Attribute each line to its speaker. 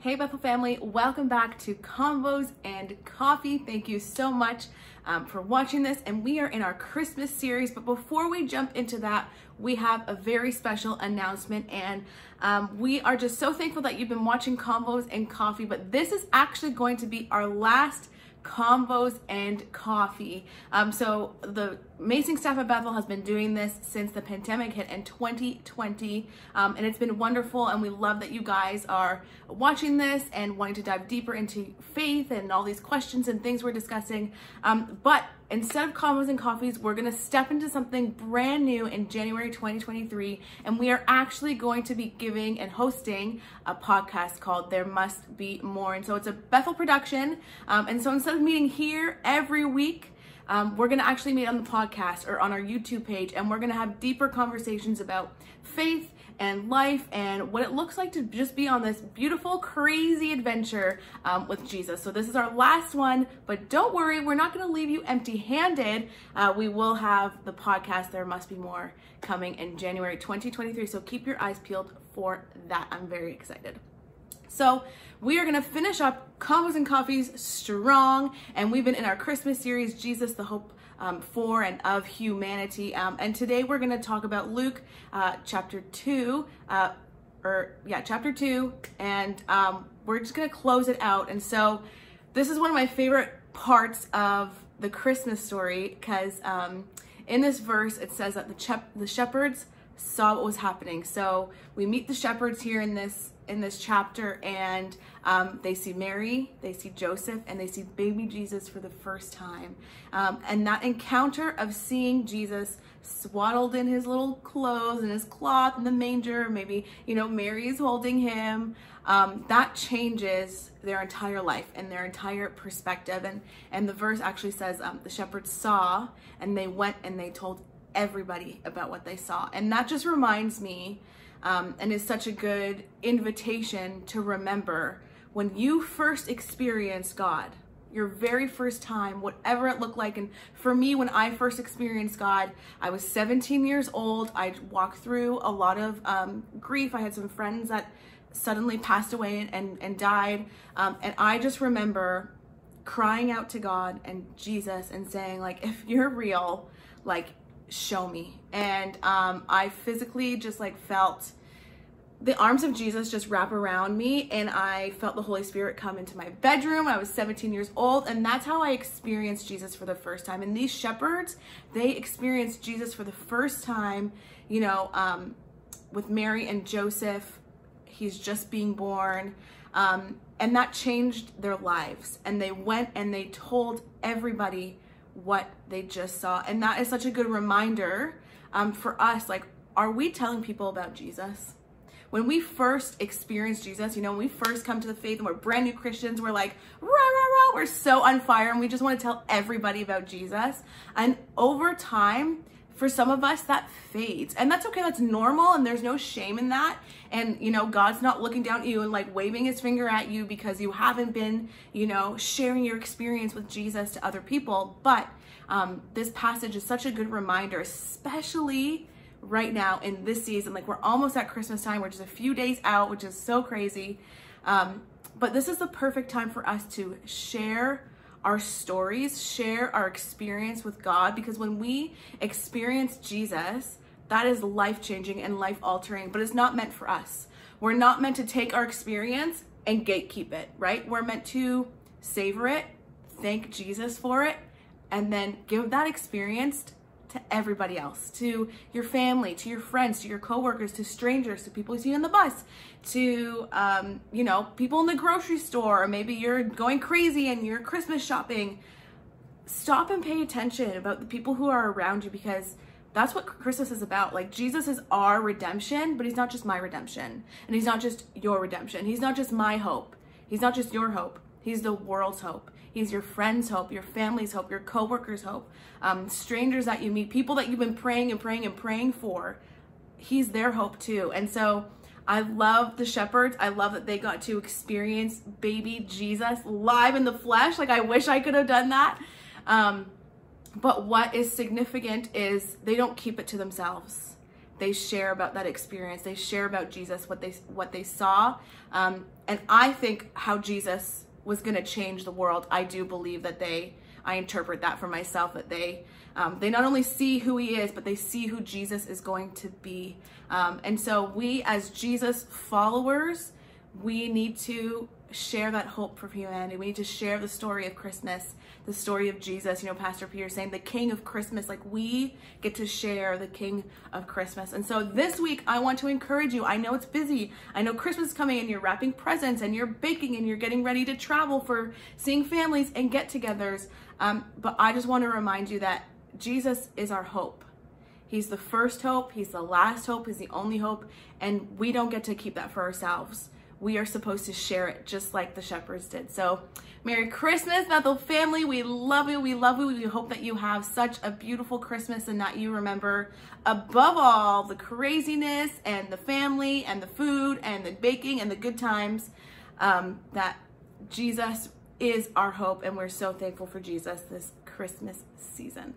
Speaker 1: Hey Bethel family, welcome back to Convos and Coffee. Thank you so much for watching this, and we are in our Christmas series, but before we jump into that, we have a very special announcement, and we are just so thankful that you've been watching Convos and Coffee, but this is actually going to be our last Convos and Coffee. So the amazing staff at Bethel has been doing this since the pandemic hit in 2020, and it's been wonderful, and we love that you guys are watching this and wanting to dive deeper into faith and all these questions and things we're discussing. But instead of Convos and Coffees, we're going to step into something brand new in January 2023, and we are actually going to be giving and hosting a podcast called There Must Be More. And so it's a Bethel production, and so instead of meeting here every week, we're going to actually meet on the podcast or on our YouTube page, and we're going to have deeper conversations about faith and life and what it looks like to just be on this beautiful, crazy adventure with Jesus. So this is our last one, but don't worry, we're not going to leave you empty-handed. We will have the podcast There Must Be More coming in January 2023, so keep your eyes peeled for that. I'm very excited. So we are going to finish up Convos and Coffees strong, and we've been in our Christmas series, Jesus, the Hope for and of Humanity. And today we're going to talk about Luke chapter 2, chapter 2, and we're just going to close it out. And so this is one of my favorite parts of the Christmas story, because in this verse it says that the shepherds saw what was happening. So we meet the shepherds here in this chapter, and they see Mary, they see Joseph, and they see baby Jesus for the first time. And that encounter of seeing Jesus swaddled in his little clothes and his cloth in the manger, maybe, Mary's holding him, that changes their entire life and their entire perspective. And the verse actually says the shepherds saw, and they went and they told everybody about what they saw. And that just reminds me, and is such a good invitation to remember when you first experienced God, your very first time, whatever it looked like. And for me, when I first experienced God, I was 17 years old. I walked through a lot of grief. I had some friends that suddenly passed away and died. And I just remember crying out to God and Jesus and saying, like, if you're real, like, show me. And I physically just felt the arms of Jesus just wrap around me, and I felt the Holy Spirit come into my bedroom. I was 17 years old, and that's how I experienced Jesus for the first time. And these shepherds, they experienced Jesus for the first time, with Mary and Joseph. He's just being born, and that changed their lives. And they went and they told everybody what they just saw. And that is such a good reminder for us. Like, are we telling people about Jesus? When we first experience Jesus, when we first come to the faith and we're brand new Christians, we're like, rah, rah, rah, we're so on fire, and we just want to tell everybody about Jesus. And over time, for some of us, that fades. And that's okay, that's normal, and there's no shame in that. And, God's not looking down at you and waving his finger at you because you haven't been, sharing your experience with Jesus to other people. But this passage is such a good reminder, especially right now in this season. Like, we're almost at Christmas time. We're just a few days out, which is so crazy. But this is the perfect time for us to share our stories, share our experience with God, because when we experience Jesus, that is life-changing and life-altering, but it's not meant for us. We're not meant to take our experience and gatekeep it, right? We're meant to savor it, thank Jesus for it, and then give that experience to everybody else, to your family, to your friends, to your coworkers, to strangers, to people you see on the bus, to, people in the grocery store, or maybe you're going crazy and you're Christmas shopping. Stop and pay attention about the people who are around you, because that's what Christmas is about. Like, Jesus is our redemption, but he's not just my redemption. And he's not just your redemption. He's not just my hope. He's not just your hope. He's the world's hope. He's your friend's hope, your family's hope, your coworkers' hope, strangers that you meet, people that you've been praying and praying and praying for. He's their hope too. And so I love the shepherds. I love that they got to experience baby Jesus live in the flesh. Like, I wish I could have done that. But what is significant is they don't keep it to themselves. they share about that experience. They share about Jesus, what they saw. And I think how Jesus was going to change the world. I do believe that I interpret that for myself, that they not only see who he is, but they see who Jesus is going to be. And so we as Jesus followers, we need to share that hope for humanity. We need to share the story of Christmas, the story of Jesus. You know, Pastor Peter saying the King of Christmas, like we get to share the King of Christmas. And so this week I want to encourage you. I know it's busy. I know Christmas is coming and you're wrapping presents and you're baking and you're getting ready to travel for seeing families and get-togethers. But I just want to remind you that Jesus is our hope. He's the first hope. He's the last hope. He's the only hope. And we don't get to keep that for ourselves. We are supposed to share it just like the shepherds did. So Merry Christmas, Bethel family. We love you. We love you. We hope that you have such a beautiful Christmas and that you remember above all the craziness and the family and the food and the baking and the good times, that Jesus is our hope. And we're so thankful for Jesus this Christmas season.